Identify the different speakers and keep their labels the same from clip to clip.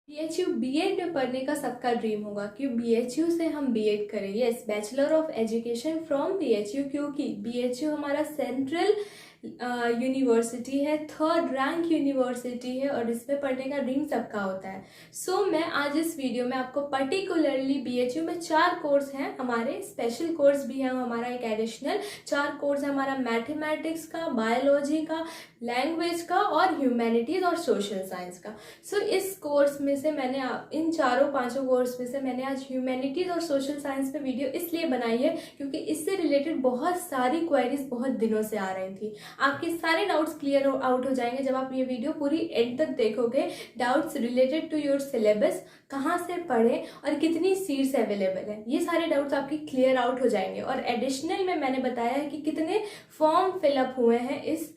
Speaker 1: BHU BEd में पढ़ने का सबका ड्रीम होगा कि बीएचयू से हम बीएड करें। Yes, bachelor of education from BHU, क्योंकि बीएचयू हमारा सेंट्रल यूनिवर्सिटी है, थर्ड रैंक यूनिवर्सिटी है और इसमें पढ़ने का ड्रीम सबका होता है। सो मैं आज इस वीडियो में आपको पर्टिकुलरली बीएचयू में 4 कोर्स हैं हमारे, स्पेशल कोर्स भी है हमारा एक एडिशनल 4 कोर्स है हमारा, मैथमेटिक्स का, बायोलॉजी का, लैंग्वेज का और ह्यूमैनिटीज और सोशल साइंस का। सो इस कोर्स में से मैंने इन चारों पांचों कोर्स में से मैंने आज ह्यूमैनिटीज और सोशल साइंस पे वीडियो इसलिए बनाई है क्योंकि इससे रिलेटेड बहुत सारी क्वेरीज बहुत दिनों से आ रही थी। आपके सारे डाउट्स क्लियर आउट हो जाएंगे जब आप ये वीडियो पूरी एंड तक देखोगे। Doubts related to your syllabus, कहाँ से पढ़ें और कितनी सीट्स अवेलेबल है, ये सारे डाउट्स आपके क्लियर आउट हो जाएंगे। और एडिशनल में मैंने बताया है कि कितने फॉर्म फिलअप हुए हैं इस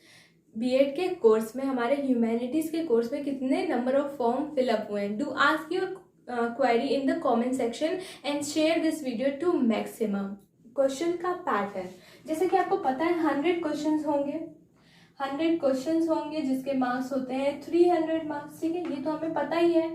Speaker 1: बीएड के कोर्स में, हमारे ह्यूमैनिटीज के कोर्स में कितने नंबर ऑफ फॉर्म फिलअप हुए हैं। Do ask your query in the comment section and share this video to maximum. Question का पैटर्न, जैसे कि आपको पता है 100 क्वेश्चंस होंगे, 100 क्वेश्चंस होंगे जिसके मार्क्स होते हैं 300 मार्क्स। ठीक है, ये तो हमें पता ही है।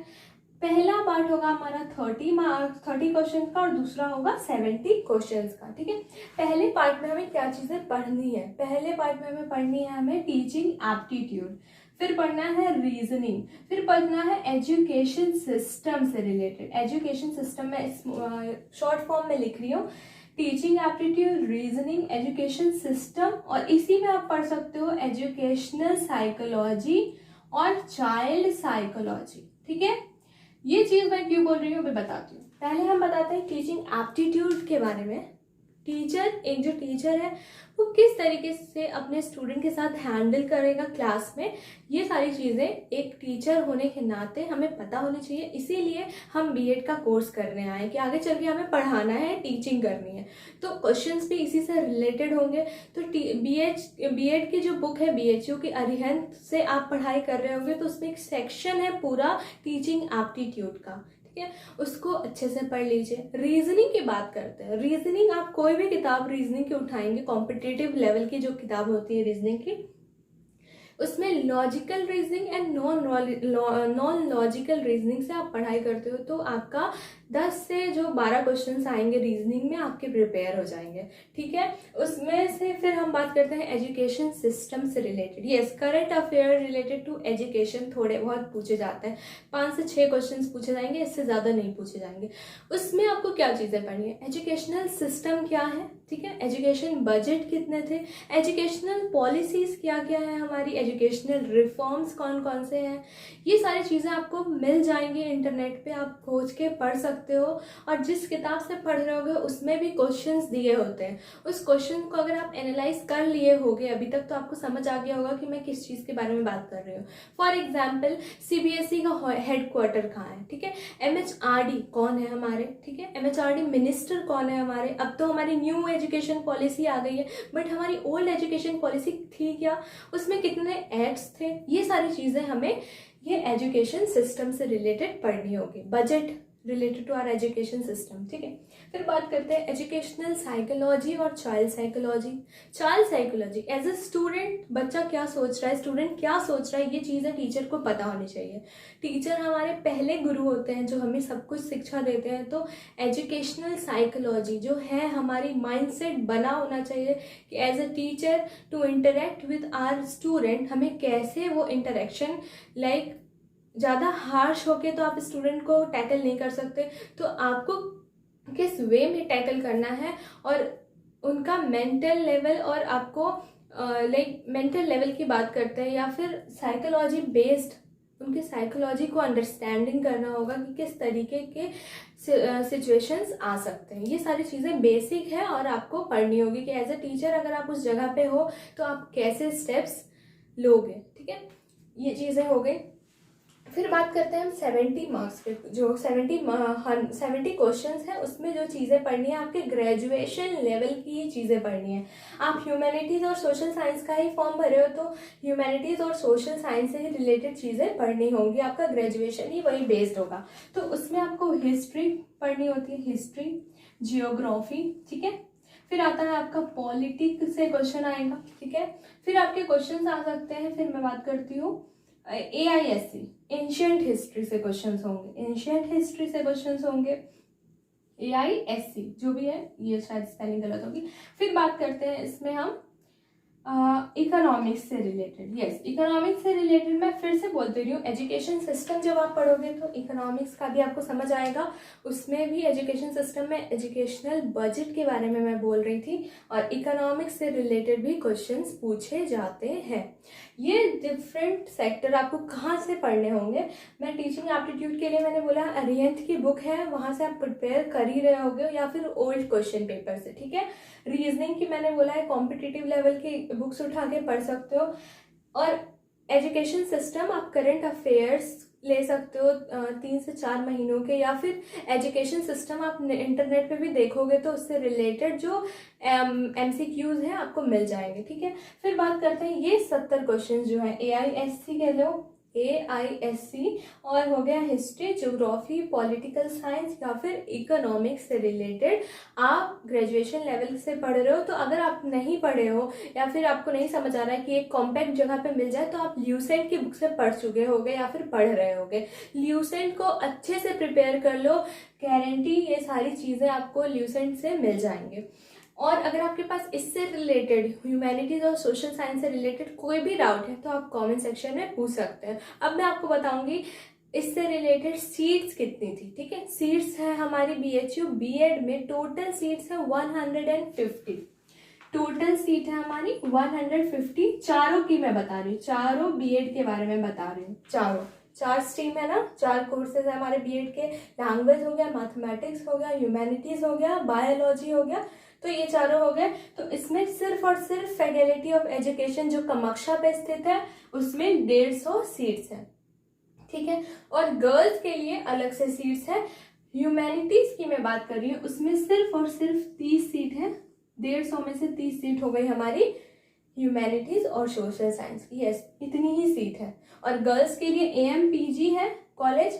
Speaker 1: पहला पार्ट होगा हमारा 30 क्वेश्चन का और दूसरा होगा 70 क्वेश्चन का। ठीक है, पहले पार्ट में हमें क्या चीजें पढ़नी है? पहले पार्ट में हमें पढ़नी है हमें टीचिंग एप्टीट्यूड, फिर पढ़ना है रीजनिंग, फिर पढ़ना है एजुकेशन सिस्टम से रिलेटेड। एजुकेशन सिस्टम में शॉर्ट फॉर्म में लिख रही हूँ, teaching aptitude, reasoning, education system, और इसी में आप पढ़ सकते हो एजुकेशनल साइकोलॉजी और चाइल्ड साइकोलॉजी। ठीक है, ये चीज मैं क्यों बोल रही हूँ मैं बताती हूँ। पहले हम बताते हैं टीचिंग एप्टीट्यूड के बारे में। एक जो टीचर है वो किस तरीके से अपने स्टूडेंट के साथ हैंडल करेगा क्लास में, ये सारी चीज़ें एक टीचर होने के नाते हमें पता होनी चाहिए। इसीलिए हम बीएड का कोर्स करने आए कि आगे चल के हमें पढ़ाना है, टीचिंग करनी है, तो क्वेश्चंस भी इसी से रिलेटेड होंगे। तो बीएड की जो बुक है बीएचयू की अरिहंत से आप पढ़ाई कर रहे होंगे तो उसमें एक सेक्शन है पूरा टीचिंग एप्टीट्यूड का। ठीक है, उसको अच्छे से पढ़ लीजिए। रीजनिंग की बात करते हैं। रीजनिंग आप कोई भी किताब रीजनिंग की उठाएंगे, कॉम्पिटिटिव लेवल की जो किताब होती है रीजनिंग की, उसमें logical reasoning and non logical reasoning से आप पढ़ाई करते हो तो आपका 10 से जो 12 क्वेश्चंस आएंगे रीजनिंग में आपके प्रिपेयर हो जाएंगे। ठीक है, उसमें से फिर हम बात करते हैं एजुकेशन सिस्टम से related. Yes, current affair related to education थोड़े बहुत पूछे जाते हैं, 5 से 6 क्वेश्चंस पूछे जाएंगे, इससे ज़्यादा नहीं पूछे जाएंगे। उसमें आपको क्या चीज़ें पढ़नी है? एजुकेशनल सिस्टम क्या है, ठीक है, एजुकेशन बजट कितने थे, एजुकेशनल पॉलिसीज क्या क्या है हमारी, एजुकेशनल रिफॉर्म्स कौन कौन से हैं, ये सारी चीज़ें आपको मिल जाएंगी इंटरनेट पे, आप खोज के पढ़ सकते हो। और जिस किताब से पढ़ रहे होगे उसमें भी क्वेश्चंस दिए होते हैं, उस क्वेश्चन को अगर आप एनालाइज कर लिए होगे अभी तक तो आपको समझ आ गया होगा कि मैं किस चीज़ के बारे में बात कर रही हूँ। फॉर एग्जाम्पल सीबीएसई का हेडक्वार्टर कहाँ है, ठीक है, एमएचआरडी कौन है हमारे, ठीक है, एमएचआरडी मिनिस्टर कौन है हमारे। अब तो हमारी न्यू एजुकेशन पॉलिसी आ गई है, बट हमारी ओल्ड एजुकेशन पॉलिसी थी क्या, उसमें कितने एक्ट्स थे, ये सारी चीज़ें हमें ये एजुकेशन सिस्टम से रिलेटेड पढ़नी होगी। Budget related to our education system. ठीक है, फिर बात करते हैं एजुकेशनल साइकोलॉजी और child psychology. Child psychology as a student, बच्चा क्या सोच रहा है, स्टूडेंट क्या सोच रहा है, ये चीज़ें टीचर को पता होनी चाहिए। टीचर हमारे पहले गुरु होते हैं जो हमें सब कुछ शिक्षा देते हैं, तो एजुकेशनल साइकोलॉजी जो है हमारी माइंडसेट बना होना चाहिए कि as a teacher to interact with our student, हमें कैसे वो इंटरेक्शन लाइक ज़्यादा हार्श होके तो आप स्टूडेंट को टैकल नहीं कर सकते, तो आपको किस वे में टैकल करना है और उनका मेंटल लेवल, और आपको लाइक मेंटल लेवल की बात करते हैं या फिर साइकोलॉजी बेस्ड उनकी साइकोलॉजी को अंडरस्टैंडिंग करना होगा कि किस तरीके के सिचुएशंस आ सकते हैं। ये सारी चीज़ें बेसिक है और आपको पढ़नी होगी कि एज ए टीचर अगर आप उस जगह पे हो तो आप कैसे स्टेप्स लोगे। ठीक है, ये चीज़ें हो गई। फिर बात करते हैं हम 70 मार्क्स पे, जो 70 क्वेश्चंस हैं उसमें जो चीज़ें पढ़नी है आपके ग्रेजुएशन लेवल की ही चीज़ें पढ़नी है। आप ह्यूमैनिटीज़ और सोशल साइंस का ही फॉर्म भरे हो तो ह्यूमैनिटीज़ और सोशल साइंस से ही रिलेटेड चीज़ें पढ़नी होंगी, आपका ग्रेजुएशन ही वही बेस्ड होगा। तो उसमें आपको हिस्ट्री पढ़नी होती है, हिस्ट्री, जियोग्राफी, ठीक है, फिर आता है आपका पॉलिटिक्स से क्वेश्चन आएगा। ठीक है, फिर आपके क्वेश्चन आ सकते हैं। फिर मैं बात करती हूँ AISC एंशियंट हिस्ट्री से क्वेश्चंस होंगे, एंशियंट हिस्ट्री से क्वेश्चंस होंगे। AISC जो भी है, ये शायद स्पेलिंग गलत होगी। फिर बात करते हैं इसमें हम इकोनॉमिक्स से रिलेटेड। यस, इकोनॉमिक्स से रिलेटेड मैं फिर से बोलते रही हूँ, एजुकेशन सिस्टम जब आप पढ़ोगे तो इकोनॉमिक्स का भी आपको समझ आएगा। उसमें भी एजुकेशन सिस्टम में एजुकेशनल बजट के बारे में मैं बोल रही थी, और इकोनॉमिक्स से रिलेटेड भी क्वेश्चंस पूछे जाते हैं। ये डिफरेंट सेक्टर आपको कहाँ से पढ़ने होंगे, मैं टीचिंग एप्टीट्यूड के लिए मैंने बोला अरिहंत की बुक है, वहाँ से आप प्रिपेयर कर ही रहे होगे, या फिर ओल्ड क्वेश्चन पेपर से, ठीक है। रीजनिंग की मैंने बोला है कॉम्पिटिटिव लेवल की बुक्स उठा के पढ़ सकते हो, और एजुकेशन सिस्टम आप करंट अफेयर्स ले सकते हो 3 से 4 महीनों के, या फिर एजुकेशन सिस्टम आप इंटरनेट पे भी देखोगे तो उससे रिलेटेड जो MCQs हैं आपको मिल जाएंगे, ठीक है। फिर बात करते हैं ये 70 क्वेश्चन जो हैं AISC के लो, AISC, और हो गया हिस्ट्री, ज्योग्राफी, पॉलिटिकल साइंस या फिर इकोनॉमिक्स से रिलेटेड। आप ग्रेजुएशन लेवल से पढ़ रहे हो, तो अगर आप नहीं पढ़े हो या फिर आपको नहीं समझ आ रहा है कि एक कॉम्पैक्ट जगह पे मिल जाए, तो आप ल्यूसेंट की बुक से पढ़ चुके होगे या फिर पढ़ रहे होगे। ल्यूसेंट को अच्छे से प्रिपेयर कर लो, गारंटी ये सारी चीज़ें आपको ल्यूसेंट से मिल जाएंगे। और अगर आपके पास इससे रिलेटेड ह्यूमैनिटीज और सोशल साइंस से रिलेटेड कोई भी डाउट है तो आप कमेंट सेक्शन में पूछ सकते हैं। अब मैं आपको बताऊंगी इससे रिलेटेड सीट्स कितनी थी, ठीक है। सीट्स है हमारी BHU B.Ed में टोटल सीट्स है 150। टोटल सीट है हमारी 150, चारों की मैं बता रही हूँ, चारों B.Ed के बारे में बता रही हूँ। 4 स्ट्रीम है ना, 4 कोर्सेज है हमारे B.Ed के। लैंग्वेज हो गया, मैथमेटिक्स हो गया, ह्यूमैनिटीज हो गया, बायोलॉजी हो गया, तो ये चारों हो गए। तो इसमें सिर्फ और सिर्फ फैकल्टी ऑफ एजुकेशन जो कामाख्या पे स्थित है उसमें 150 सीट्स हैं, ठीक है। और गर्ल्स के लिए अलग से सीट्स है। ह्यूमैनिटीज की मैं बात कर रही हूँ, उसमें सिर्फ और सिर्फ 30 सीट है। 150 में से 30 सीट हो गई हमारी ह्यूमैनिटीज और सोशल साइंस की। यस, इतनी ही सीट है। और गर्ल्स के लिए AMPG है कॉलेज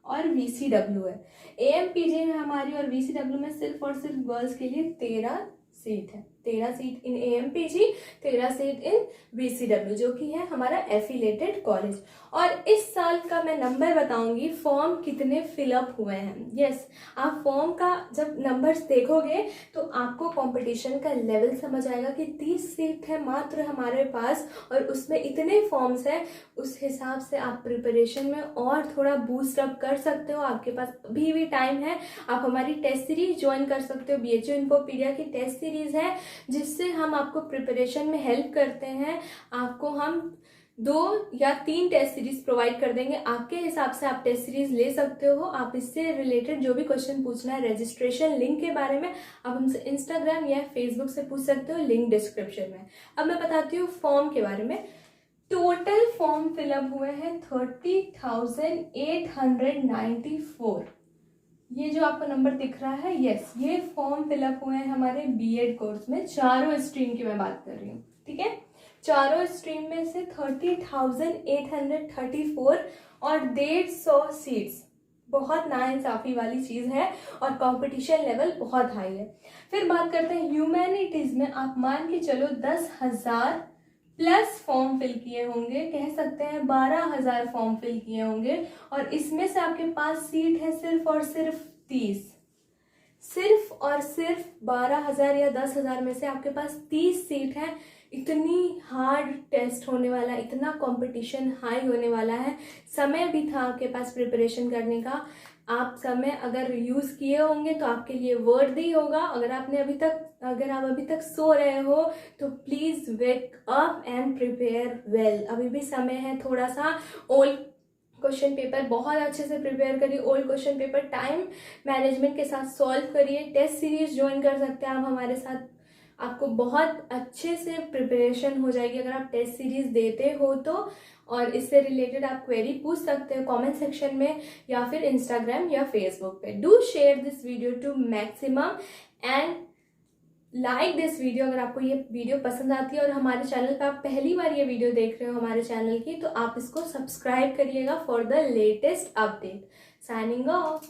Speaker 1: और VCW है। AMPG है हमारी और VCW में सिर्फ और सिर्फ गर्ल्स के लिए 13 सीट है। 13 सीट इन AMPG, 13 सीट इन VCW, जो कि है हमारा एफिलेटेड कॉलेज। और इस साल का मैं नंबर बताऊंगी फॉर्म कितने फिलअप हुए हैं। यस, आप फॉर्म का जब नंबर्स देखोगे तो आपको कंपटीशन का लेवल समझ आएगा कि 30 सीट है मात्र हमारे पास और उसमें इतने फॉर्म्स हैं। उस हिसाब से आप प्रिपरेशन में और थोड़ा बूस्ट अप कर सकते हो, आपके पास अभी भी टाइम है। आप हमारी टेस्ट सीरीज ज्वाइन कर सकते हो। BHU इन्फोपीडिया की टेस्ट सीरीज है जिससे हम आपको प्रिपरेशन में हेल्प करते हैं। आपको हम 2 या 3 टेस्ट सीरीज प्रोवाइड कर देंगे, आपके हिसाब से आप टेस्ट सीरीज ले सकते हो। आप इससे रिलेटेड जो भी क्वेश्चन पूछना है, रजिस्ट्रेशन लिंक के बारे में आप हमसे इंस्टाग्राम या फेसबुक से पूछ सकते हो, लिंक डिस्क्रिप्शन में। अब मैं बताती हूँ फॉर्म के बारे में। टोटल फॉर्म फिलअप हुए हैं 30,894। ये जो आपको नंबर दिख रहा है, यस, ये फॉर्म फिलअप हुए हैं हमारे B.Ed कोर्स में। चारों स्ट्रीम की मैं बात कर रही हूँ, ठीक है। चारों स्ट्रीम में से 30,834 और 150 सीट्स, बहुत नाइंसाफी वाली चीज है और कंपटीशन लेवल बहुत हाई है। फिर बात करते हैं ह्यूमैनिटीज में। आप मान के चलो 10,000 प्लस फॉर्म फिल किए होंगे, कह सकते हैं 12,000 फॉर्म फिल किए होंगे, और इसमें से आपके पास सीट है सिर्फ और सिर्फ 30। सिर्फ और सिर्फ 12,000 या 10,000 में से आपके पास 30 सीट है। इतनी हार्ड टेस्ट होने वाला, इतना कंपटीशन हाई होने वाला है। समय भी था आपके पास प्रिपरेशन करने का। आप समय अगर यूज किए होंगे तो आपके लिए वर्दी होगा। अगर आप अभी तक सो रहे हो तो please wake up and prepare well. अभी भी समय है थोड़ा सा। ओल्ड क्वेश्चन पेपर बहुत अच्छे से प्रिपेयर करिए। Old question paper time management के साथ सॉल्व करिए। टेस्ट सीरीज ज्वाइन कर सकते हैं आप हमारे साथ, आपको बहुत अच्छे से प्रिपरेशन हो जाएगी अगर आप टेस्ट सीरीज देते हो तो। और इससे रिलेटेड आप क्वेरी पूछ सकते हो कमेंट सेक्शन में या फिर इंस्टाग्राम या फेसबुक पे। Do share this video to maximum and like this video अगर आपको ये वीडियो पसंद आती है और हमारे चैनल पर आप पहली बार ये वीडियो देख रहे हो हमारे चैनल की, तो आप इसको सब्सक्राइब करिएगा for the latest update. Signing off.